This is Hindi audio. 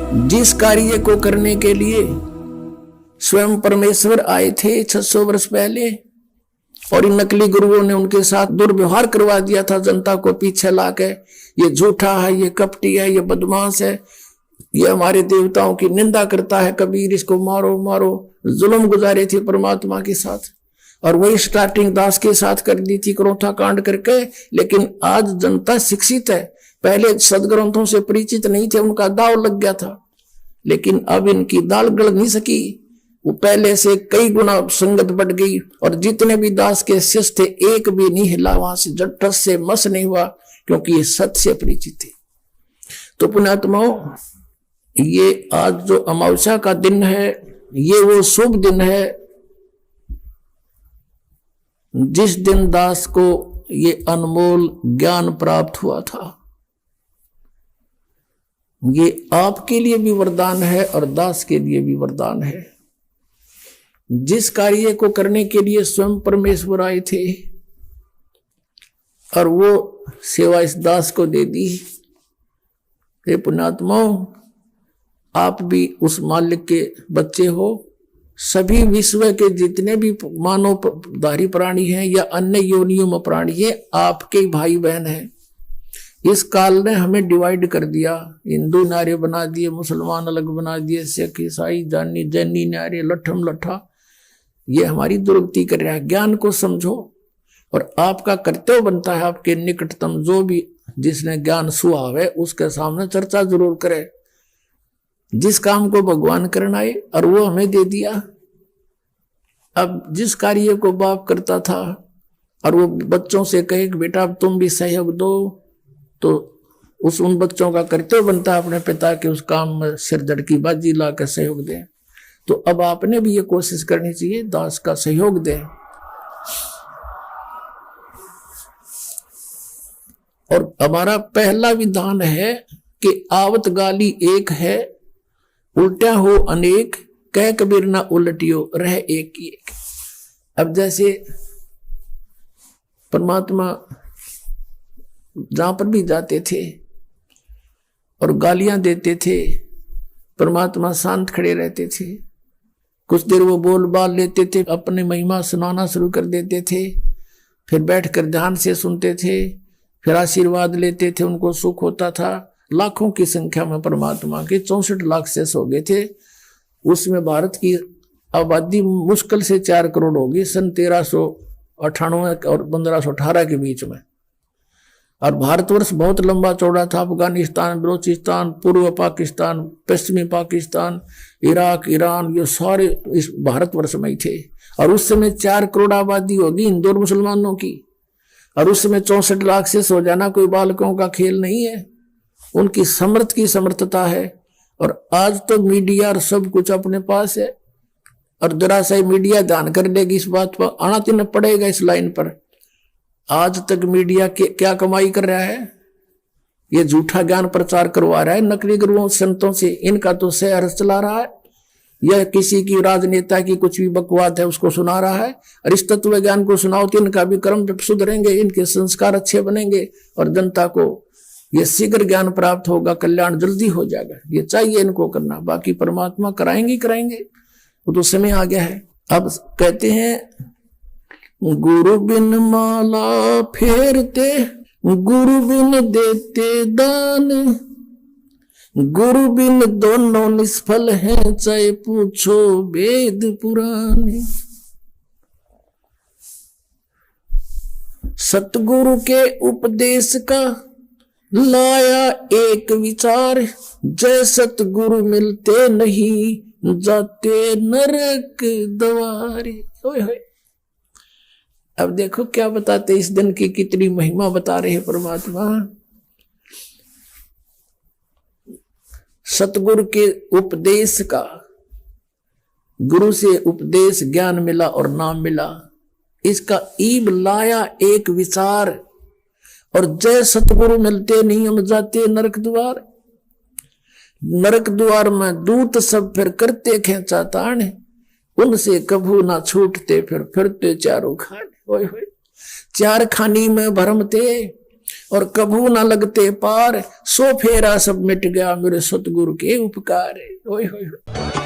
जिस कार्य को करने के लिए स्वयं परमेश्वर आए थे 600 वर्ष पहले, और इन नकली गुरुओं ने उनके साथ दुर्व्यवहार करवा दिया था जनता को पीछे लाके, ये झूठा है, ये कपटी है, ये बदमाश है, ये हमारे देवताओं की निंदा करता है, कबीर इसको मारो मारो, जुल्म गुजारे थे परमात्मा के साथ। और वही स्टार्टिंग दास के साथ कर दी थी क्रोथा कांड करके। लेकिन आज जनता शिक्षित है, पहले सदग्रंथों से परिचित नहीं थे, उनका दाव लग गया था, लेकिन अब इनकी दाल गल नहीं सकी, वो पहले से कई गुना संगत बढ़ गई। और जितने भी दास के शिष्य थे एक भी नहीं हिला वहां से, जट से मस नहीं हुआ, क्योंकि ये सत्य से परिचित थे। तो पुण्यात्माओं, ये आज जो अमावस्या का दिन है, ये वो शुभ दिन है जिस दिन दास को ये अनमोल ज्ञान प्राप्त हुआ था। ये आपके लिए भी वरदान है और दास के लिए भी वरदान है। जिस कार्य को करने के लिए स्वयं परमेश्वर आए थे और वो सेवा इस दास को दे दी। हे पुण्यात्माओं, आप भी उस मालिक के बच्चे हो। सभी विश्व के जितने भी मानवधारी प्राणी हैं या अन्य योनियों में प्राणी है, आपके भाई बहन हैं। इस काल ने हमें डिवाइड कर दिया, हिंदू नारे बना दिए, मुसलमान अलग बना दिए, सिख ईसाई जानी जैनी नारे, लठम लठा। ये हमारी दुर्गति कर रहा है। ज्ञान को समझो और आपका कर्तव्य बनता है आपके निकटतम जो भी जिसने ज्ञान सुहावे उसके सामने चर्चा जरूर करे। जिस काम को भगवान करना है और वो हमें दे दिया। अब जिस कार्य को बाप करता था और वो बच्चों से कहे कि बेटा अब तुम भी सहयोग दो, तो उन बच्चों का कर्तव्य बनता है अपने पिता के उस काम में सिरदर्द की बाजी ला कर सहयोग दें। तो अब आपने भी ये कोशिश करनी चाहिए दास का सहयोग दें। और हमारा पहला विधान है कि आवत गाली एक है, उल्टा हो अनेक, कह कबीर ना उलटियो रह एक ही एक। अब जैसे परमात्मा जहां पर भी जाते थे और गालियां देते थे, परमात्मा शांत खड़े रहते थे। कुछ देर वो बोल बाल लेते थे, अपने महिमा सुनाना शुरू कर देते थे, फिर बैठकर ध्यान से सुनते थे, फिर आशीर्वाद लेते थे, उनको सुख होता था। लाखों की संख्या में परमात्मा के 64 लाख शेष हो गए थे। उसमें भारत की आबादी मुश्किल से 4 करोड़ होगी सन 1398 और 1518 के बीच में। और भारतवर्ष बहुत लंबा चौड़ा था। अफगानिस्तान, बलोचिस्तान, पूर्व पाकिस्तान, पश्चिमी पाकिस्तान, इराक, ईरान, ये सारे इस भारतवर्ष में ही थे। और उस समय 4 करोड़ आबादी होगी हिंदू और मुसलमानों की, और उस समय 64 लाख से हो जाना कोई बालकों का खेल नहीं है। उनकी समर्थ की समर्थता है। और आज तो मीडिया और सब कुछ अपने पास है, और जरा सा मीडिया ध्यान कर लेगी इस बात पर, आना तो पड़ेगा इस लाइन पर। आज तक मीडिया के क्या कमाई कर रहा है? ये झूठा ज्ञान प्रचार करवा रहा है नकली गुरुओं संतों से, इनका तो शहर चला रहा है। यह किसी की राजनेता की कुछ भी बकवाद है उसको सुना रहा है। और इस तत्व ज्ञान को सुनाओ तो इनका भी कर्म सुधरेंगे, इनके संस्कार अच्छे बनेंगे और जनता को ये शीघ्र ज्ञान प्राप्त होगा, कल्याण जल्दी हो जाएगा। ये चाहिए इनको करना, बाकी परमात्मा कराएंगे कराएंगे, वो तो समय आ गया है। अब कहते हैं गुरु बिन माला फेरते, गुरु बिन देते दान, गुरु बिन दोनों निष्फल हैं, चाहे पूछो वेद पुराने। सतगुरु के उपदेश का लाया एक विचार, जय सतगुरु मिलते नहीं जाते नरक द्वारे। होय होय। अब देखो क्या बताते, इस दिन की कितनी महिमा बता रहे हैं परमात्मा। सतगुरु के उपदेश का, गुरु से उपदेश ज्ञान मिला और नाम मिला, इसका ईब लाया एक विचार, और जय सतगुरु मिलते नहीं हम जाते नरक द्वार। नरक द्वार में दूत सब फिर करते खेचा तान, उनसे कभू ना छूटते फिर फिरते चारों खाने। होय होय। 4 खानी में भरमते, और कभू न लगते पार, सो फेरा सब मिट गया मेरे सतगुरु के उपकार। ओए होए।